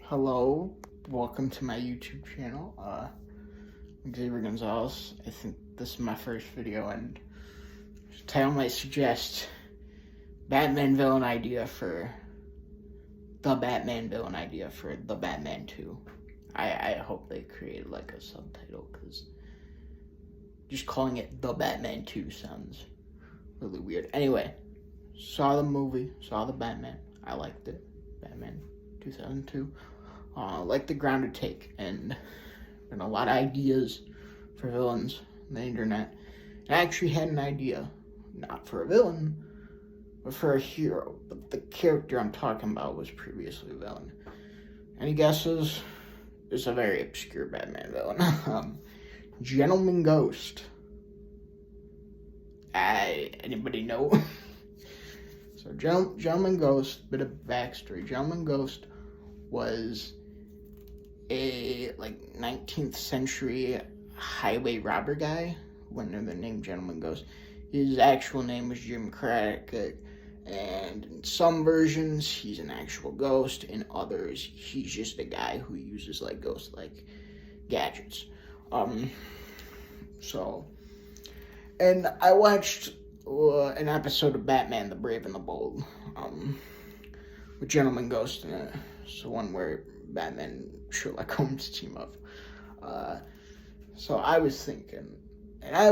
Hello, welcome to my YouTube channel. Xavier Gonzalez. I think this is my first video, and the title might suggest Batman villain idea for the Batman villain idea for the Batman 2. I hope they created like a subtitle, because just calling it the Batman 2 sounds really weird. Anyway, saw the movie, saw the Batman. I liked it. Batman 2002. Like the grounded take, and a lot of ideas for villains on the internet. I actually had an idea, not for a villain, but for a hero. But the character I'm talking about was previously a villain. Any guesses? It's a very obscure Batman villain. Gentleman Ghost. Anybody know? So Gentleman Ghost, bit of backstory. Gentleman Ghost was a 19th century highway robber guy went under the name Gentleman Ghost. His actual name was Jim Craddock, and in some versions he's an actual ghost. In others, he's just a guy who uses ghost-like gadgets. And I watched an episode of Batman: The Brave and the Bold, with Gentleman Ghost in it. It's the one where Batman and Sherlock Holmes team up. So I was thinking, and I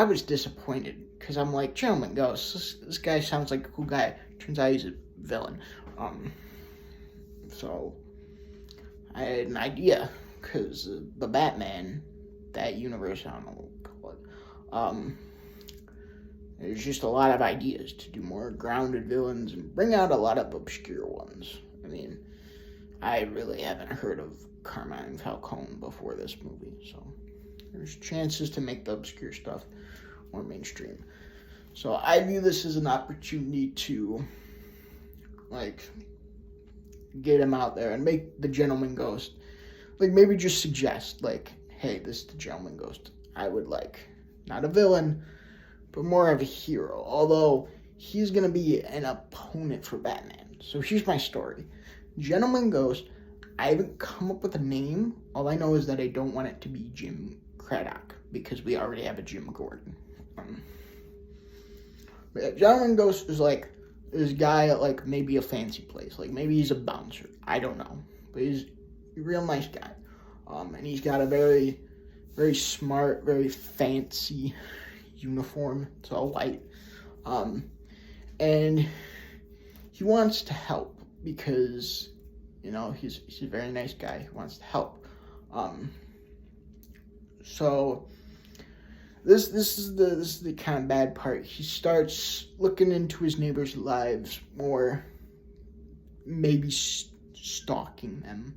was disappointed, because I'm like, Gentleman Ghost, this guy sounds like a cool guy. Turns out he's a villain. So I had an idea, because the Batman, that universe, I don't know what to call it. There's just a lot of ideas to do more grounded villains and bring out a lot of obscure ones. I mean, I really haven't heard of Carmine Falcone before this movie, so there's chances to make the obscure stuff more mainstream. So I view this as an opportunity to, get him out there and make the Gentleman Ghost, maybe just suggest, hey, this is the Gentleman Ghost I would like. Not a villain, but more of a hero, although he's going to be an opponent for Batman. So here's my story. Gentleman Ghost, I haven't come up with a name. All I know is that I don't want it to be Jim Craddock, because we already have a Jim Gordon. But yeah, Gentleman Ghost is this guy at maybe a fancy place. Maybe he's a bouncer. I don't know. But he's a real nice guy. And he's got a very, very smart, very fancy uniform. It's all white. And he wants to help, because, he's a very nice guy who wants to help. So this is the kind of bad part. He starts looking into his neighbors' lives more, maybe stalking them.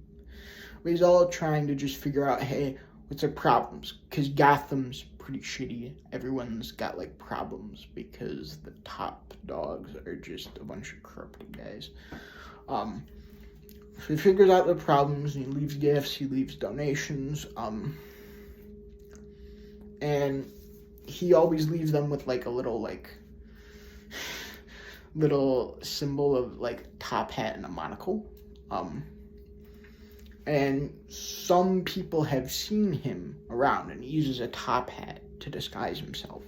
But he's all trying to just figure out, hey, what's their problems? Because Gotham's pretty shitty. Everyone's got problems, because the top dogs are just a bunch of corrupted guys. So he figures out the problems, and he leaves gifts, he leaves donations, and he always leaves them with a little symbol of top hat and a monocle. And some people have seen him around, and he uses a top hat to disguise himself,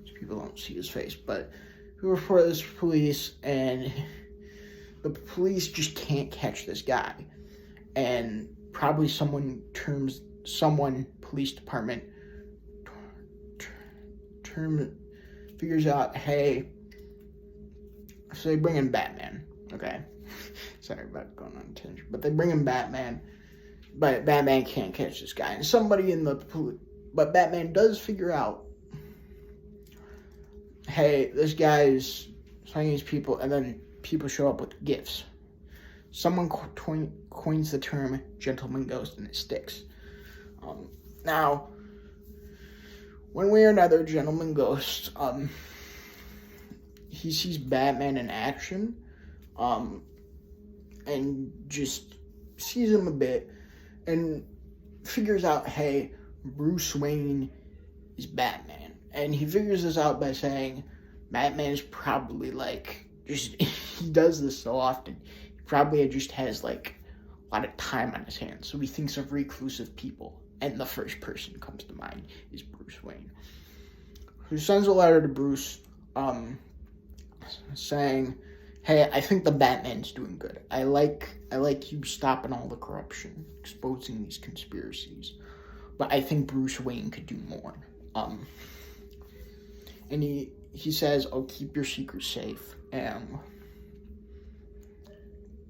so people don't see his face. But he reports this to police, and the police just can't catch this guy. And probably police department figures out, hey, so they bring in Batman, okay? Sorry about going on a tangent, but they bring in Batman, but Batman can't catch this guy. And but Batman does figure out, hey, this guy's telling these people, and then people show up with gifts. Someone coins the term Gentleman Ghost, and it sticks. Now, one way or another, Gentleman Ghost, he sees Batman in action, and just sees him a bit, and figures out, hey, Bruce Wayne is Batman. And he figures this out by saying, Batman is probably he does this so often, he probably just has a lot of time on his hands, so he thinks of reclusive people, and the first person comes to mind is Bruce Wayne. He sends a letter to Bruce, saying, "Hey, I think the Batman's doing good. I like you stopping all the corruption, exposing these conspiracies, but I think Bruce Wayne could do more." And he says, "I'll keep your secret safe."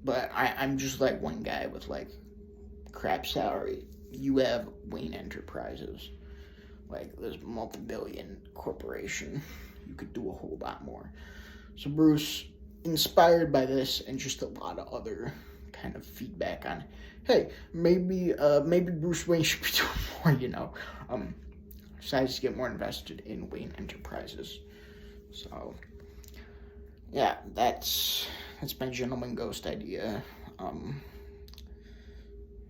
But I'm just like one guy with like crap salary. You have Wayne Enterprises, like this multi-billion corporation. You could do a whole lot more. So Bruce, inspired by this and just a lot of other kind of feedback on, hey, maybe Bruce Wayne should be doing more, decides to get more invested in Wayne Enterprises. So yeah, that's my Gentleman Ghost idea.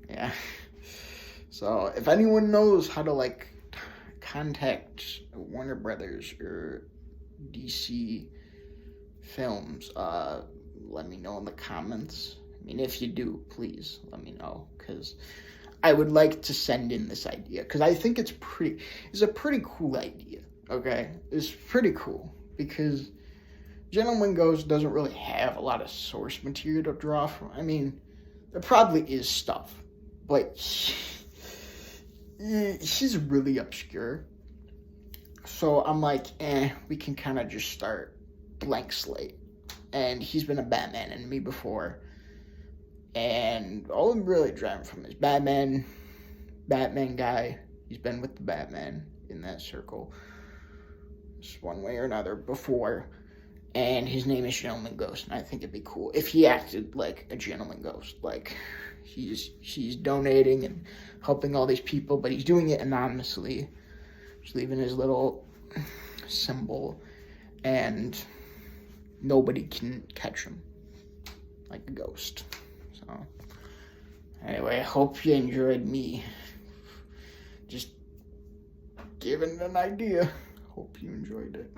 Yeah. So if anyone knows how to like contact Warner Brothers or DC Films, let me know in the comments. I mean, if you do, please let me know, because I would like to send in this idea, because I think it's a pretty cool idea. Okay, it's pretty cool because Gentleman Ghost doesn't really have a lot of source material to draw from. I mean, there probably is stuff, but he's really obscure. So I'm like, we can kind of just start blank slate. And he's been a Batman enemy before. And all I'm really drawing from is Batman guy. He's been with the Batman in that circle, just one way or another, before. And his name is Gentleman Ghost, and I think it'd be cool if he acted like a Gentleman Ghost, like he's donating and helping all these people, but he's doing it anonymously, just leaving his little symbol, and nobody can catch him like a ghost. So anyway, I hope you enjoyed me just giving an idea. Hope you enjoyed it.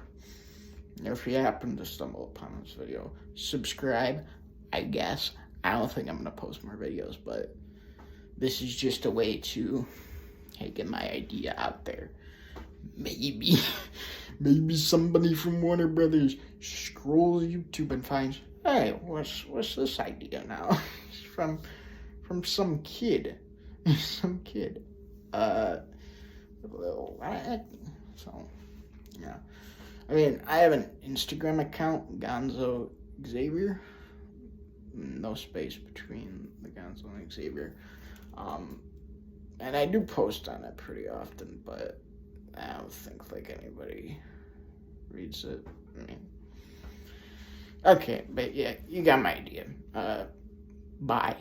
If you happen to stumble upon this video, subscribe, I guess. I don't think I'm going to post more videos, but this is just a way to, hey, get my idea out there. Maybe somebody from Warner Brothers scrolls YouTube and finds, hey, what's this idea now? from some kid. Some kid. So, yeah. I mean, I have an Instagram account, Gonzo Xavier. No space between the Gonzo and Xavier. And I do post on it pretty often, but I don't think like anybody reads it. I mean, okay, but yeah, you got my idea. Bye.